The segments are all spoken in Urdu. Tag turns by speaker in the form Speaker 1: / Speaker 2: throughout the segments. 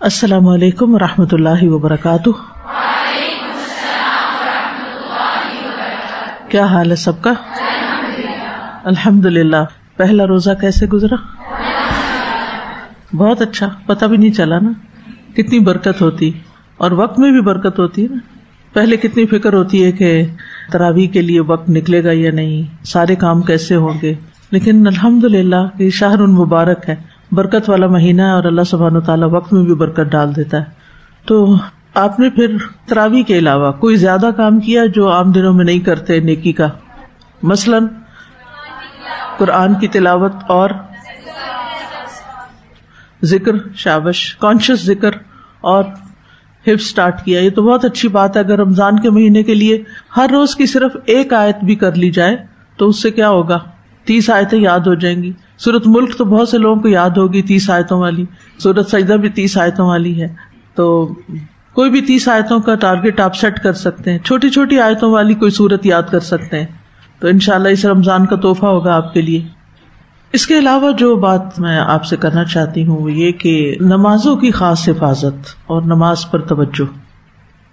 Speaker 1: السلام علیکم ورحمۃ اللہ وبرکاتہ۔ کیا حال ہے سب کا؟ الحمدللہ۔ پہلا روزہ کیسے گزرا؟ بہت اچھا، پتہ بھی نہیں چلا نا کتنی برکت ہوتی، اور وقت میں بھی برکت ہوتی ہے نا۔ پہلے کتنی فکر ہوتی ہے کہ تراویح کے لیے وقت نکلے گا یا نہیں، سارے کام کیسے ہوں گے، لیکن الحمدللہ یہ شہر مبارک ہے، برکت والا مہینہ ہے، اور اللہ سبحانہ وتعالیٰ وقت میں بھی برکت ڈال دیتا ہے۔ تو آپ نے پھر تراویح کے علاوہ کوئی زیادہ کام کیا جو عام دنوں میں نہیں کرتے نیکی کا؟ مثلاً قرآن کی تلاوت اور ذکر، شابش، کانشیس ذکر اور حفظ سٹارٹ کیا۔ یہ تو بہت اچھی بات ہے۔ اگر رمضان کے مہینے کے لیے ہر روز کی صرف ایک آیت بھی کر لی جائے تو اس سے کیا ہوگا؟ 30 آیتیں یاد ہو جائیں گی۔ سورۃ ملک تو بہت سے لوگوں کو یاد ہوگی، 30 آیتوں والی۔ سورۃ سجدہ بھی 30 آیتوں والی ہے۔ تو کوئی بھی 30 آیتوں کا ٹارگٹ آپ سیٹ کر سکتے ہیں، چھوٹی چھوٹی آیتوں والی کوئی سورت یاد کر سکتے ہیں، تو انشاءاللہ اس رمضان کا تحفہ ہوگا آپ کے لیے۔ اس کے علاوہ جو بات میں آپ سے کرنا چاہتی ہوں وہ یہ کہ نمازوں کی خاص حفاظت اور نماز پر توجہ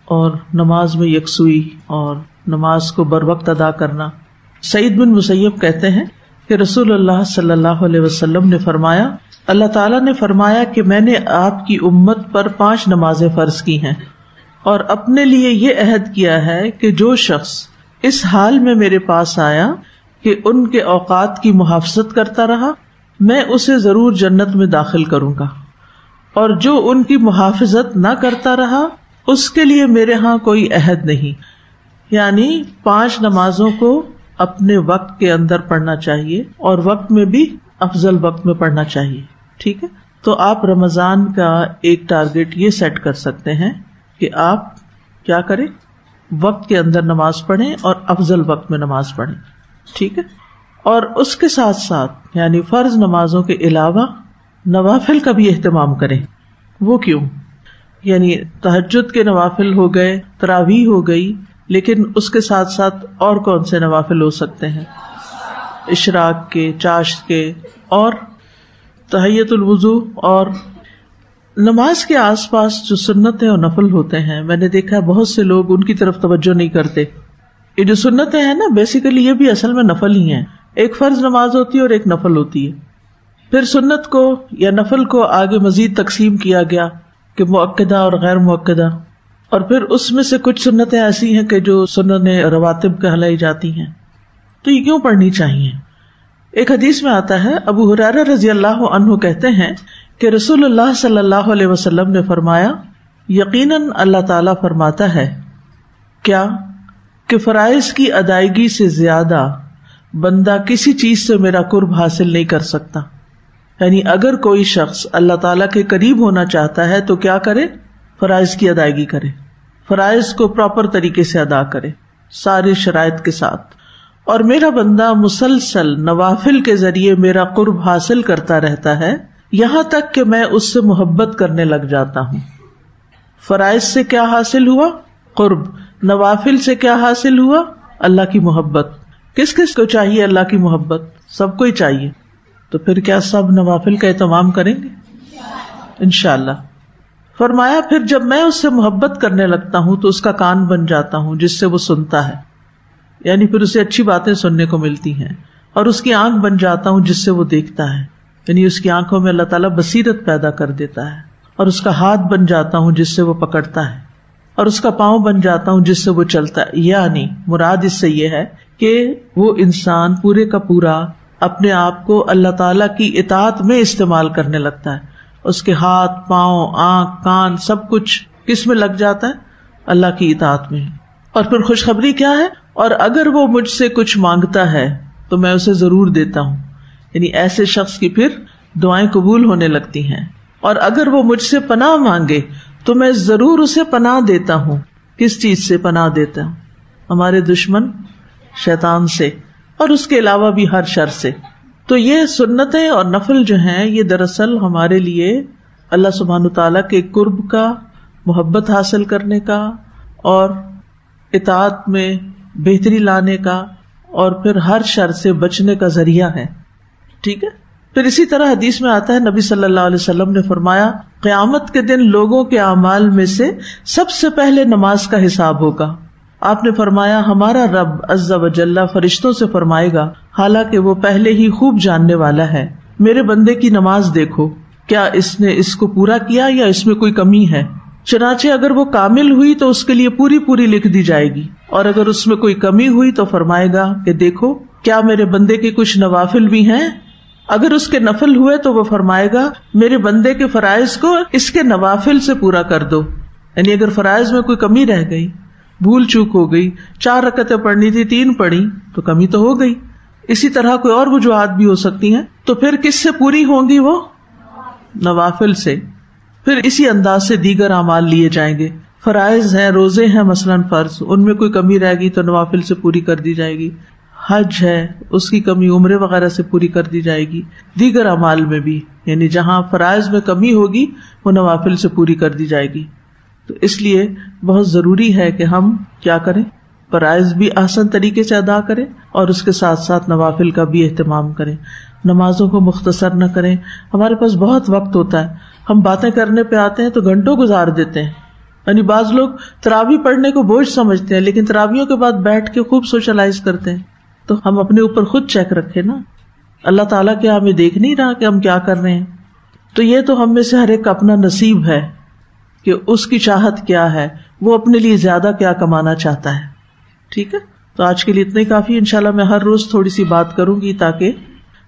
Speaker 1: اور نماز میں یکسوئی اور نماز کو بر وقت ادا کرنا۔ سعید بن مسیب کہتے ہیں کہ رسول اللہ صلی اللہ علیہ وسلم نے فرمایا، اللہ تعالیٰ نے فرمایا کہ میں نے آپ کی امت پر 5 نمازیں فرض کی ہیں، اور اپنے لیے یہ عہد کیا ہے کہ جو شخص اس حال میں میرے پاس آیا کہ ان کے اوقات کی محافظت کرتا رہا، میں اسے ضرور جنت میں داخل کروں گا، اور جو ان کی محافظت نہ کرتا رہا اس کے لیے میرے ہاں کوئی عہد نہیں۔ یعنی 5 نمازوں کو اپنے وقت کے اندر پڑھنا چاہیے، اور وقت میں بھی افضل وقت میں پڑھنا چاہیے، ٹھیک ہے؟ تو آپ رمضان کا ایک ٹارگٹ یہ سیٹ کر سکتے ہیں کہ آپ کیا کریں، وقت کے اندر نماز پڑھیں اور افضل وقت میں نماز پڑھیں، ٹھیک ہے؟ اور اس کے ساتھ ساتھ یعنی فرض نمازوں کے علاوہ نوافل کا بھی اہتمام کریں۔ وہ کیوں؟ یعنی تہجد کے نوافل ہو گئے، تراویح ہو گئی، لیکن اس کے ساتھ ساتھ اور کون سے نوافل ہو سکتے ہیں؟ اشراق کے، چاشت کے، اور تحیۃ الوضو، اور نماز کے آس پاس جو سنتیں اور نفل ہوتے ہیں، میں نے دیکھا بہت سے لوگ ان کی طرف توجہ نہیں کرتے۔ یہ جو سنتیں ہیں نا، بیسیکلی یہ بھی اصل میں نفل ہی ہیں۔ ایک فرض نماز ہوتی ہے اور ایک نفل ہوتی ہے۔ پھر سنت کو یا نفل کو آگے مزید تقسیم کیا گیا کہ مؤکدہ اور غیر مؤکدہ، اور پھر اس میں سے کچھ سنتیں ایسی ہیں کہ جو سنن رواتب کہلائی جاتی ہیں۔ تو یہ کیوں پڑھنی چاہیے؟ ایک حدیث میں آتا ہے، ابو ہریرہ رضی اللہ عنہ کہتے ہیں کہ رسول اللہ صلی اللہ علیہ وسلم نے فرمایا، یقیناً اللہ تعالیٰ فرماتا ہے کیا کہ فرائض کی ادائیگی سے زیادہ بندہ کسی چیز سے میرا قرب حاصل نہیں کر سکتا۔ یعنی اگر کوئی شخص اللہ تعالیٰ کے قریب ہونا چاہتا ہے تو کیا کرے؟ فرائض کی ادائیگی کرے، فرائض کو پراپر طریقے سے ادا کرے، ساری شرائط کے ساتھ۔ اور میرا بندہ مسلسل نوافل کے ذریعے میرا قرب حاصل کرتا رہتا ہے، یہاں تک کہ میں اس سے محبت کرنے لگ جاتا ہوں۔ فرائض سے کیا حاصل ہوا؟ قرب۔ نوافل سے کیا حاصل ہوا؟ اللہ کی محبت۔ کس کس کو چاہیے اللہ کی محبت؟ سب کو ہی چاہیے۔ تو پھر کیا سب نوافل کا اہتمام کریں گے؟ انشاءاللہ۔ فرمایا پھر جب میں اس سے محبت کرنے لگتا ہوں تو اس کا کان بن جاتا ہوں جس سے وہ سنتا ہے، یعنی پھر اسے اچھی باتیں سننے کو ملتی ہیں، اور اس کی آنکھ بن جاتا ہوں جس سے وہ دیکھتا ہے، یعنی اس کی آنکھوں میں اللہ تعالیٰ بصیرت پیدا کر دیتا ہے، اور اس کا ہاتھ بن جاتا ہوں جس سے وہ پکڑتا ہے، اور اس کا پاؤں بن جاتا ہوں جس سے وہ چلتا ہے۔ یعنی مراد اس سے یہ ہے کہ وہ انسان پورے کا پورا اپنے آپ کو اللہ تعالیٰ کی اطاعت میں استعمال کرنے لگتا ہے۔ اس کے ہاتھ، پاؤں، آنکھ، کان، سب کچھ کس میں لگ جاتا ہے؟ اللہ کی اطاعت میں۔ اور پھر خوشخبری کیا ہے؟ اور اگر وہ مجھ سے کچھ مانگتا ہے تو میں اسے ضرور دیتا ہوں، یعنی ایسے شخص کی پھر دعائیں قبول ہونے لگتی ہیں۔ اور اگر وہ مجھ سے پناہ مانگے تو میں ضرور اسے پناہ دیتا ہوں۔ کس چیز سے پناہ دیتا ہوں؟ ہمارے دشمن شیطان سے، اور اس کے علاوہ بھی ہر شر سے۔ تو یہ سنتیں اور نفل جو ہیں یہ دراصل ہمارے لیے اللہ سبحانہ تعالیٰ کے قرب کا، محبت حاصل کرنے کا، اور اطاعت میں بہتری لانے کا، اور پھر ہر شر سے بچنے کا ذریعہ ہے، ٹھیک ہے؟ پھر اسی طرح حدیث میں آتا ہے، نبی صلی اللہ علیہ وسلم نے فرمایا، قیامت کے دن لوگوں کے اعمال میں سے سب سے پہلے نماز کا حساب ہوگا. آپ نے فرمایا ہمارا رب عز و جل فرشتوں سے فرمائے گا، حالانکہ وہ پہلے ہی خوب جاننے والا ہے، میرے بندے کی نماز دیکھو، کیا اس نے اس کو پورا کیا یا اس میں کوئی کمی ہے؟ چنانچہ اگر وہ کامل ہوئی تو اس کے لیے پوری پوری لکھ دی جائے گی، اور اگر اس میں کوئی کمی ہوئی تو فرمائے گا کہ دیکھو کیا میرے بندے کے کچھ نوافل بھی ہیں؟ اگر اس کے نفل ہوئے تو وہ فرمائے گا میرے بندے کے فرائض کو اس کے نوافل سے پورا کر دو. یعنی اگر فرائض میں کوئی کمی رہ گئی، بھول چوک ہو گئی، 4 رکعتیں پڑھنی تھی 3 پڑھی تو کمی تو ہو گئی. اسی طرح کوئی اور وجوہات بھی ہو سکتی ہیں، تو پھر کس سے پوری ہوں گی؟ وہ نوافل سے. پھر اسی انداز سے دیگر اعمال لیے جائیں گے. فرائض ہیں، روزے ہیں مثلاً فرض، ان میں کوئی کمی رہ گئی تو نوافل سے پوری کر دی جائے گی. حج ہے، اس کی کمی عمرے وغیرہ سے پوری کر دی جائے گی. دیگر اعمال میں بھی، یعنی جہاں فرائض میں کمی ہوگی وہ نوافل سے پوری کر دی جائے گی. تو اس لیے بہت ضروری ہے کہ ہم کیا کریں، فرائض بھی آسان طریقے سے ادا کریں اور اس کے ساتھ ساتھ نوافل کا بھی اہتمام کریں. نمازوں کو مختصر نہ کریں. ہمارے پاس بہت وقت ہوتا ہے، ہم باتیں کرنے پہ آتے ہیں تو گھنٹوں گزار دیتے ہیں. یعنی بعض لوگ تراویح پڑھنے کو بوجھ سمجھتے ہیں، لیکن تراویحوں کے بعد بیٹھ کے خوب سوشلائز کرتے ہیں. تو ہم اپنے اوپر خود چیک رکھیں نا. اللہ تعالیٰ کیا ہمیں دیکھ نہیں رہا کہ ہم کیا کر رہے ہیں؟ تو یہ تو ہم میں سے ہر ایک کا اپنا نصیب ہے کہ اس کی چاہت کیا ہے، وہ اپنے لیے زیادہ کیا کمانا چاہتا ہے. ٹھیک ہے، تو آج کے لیے اتنا ہی کافی. انشاءاللہ میں ہر روز تھوڑی سی بات کروں گی تاکہ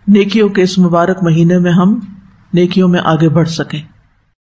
Speaker 1: نیکیوں کے اس مبارک مہینے میں ہم نیکیوں میں آگے بڑھ سکیں.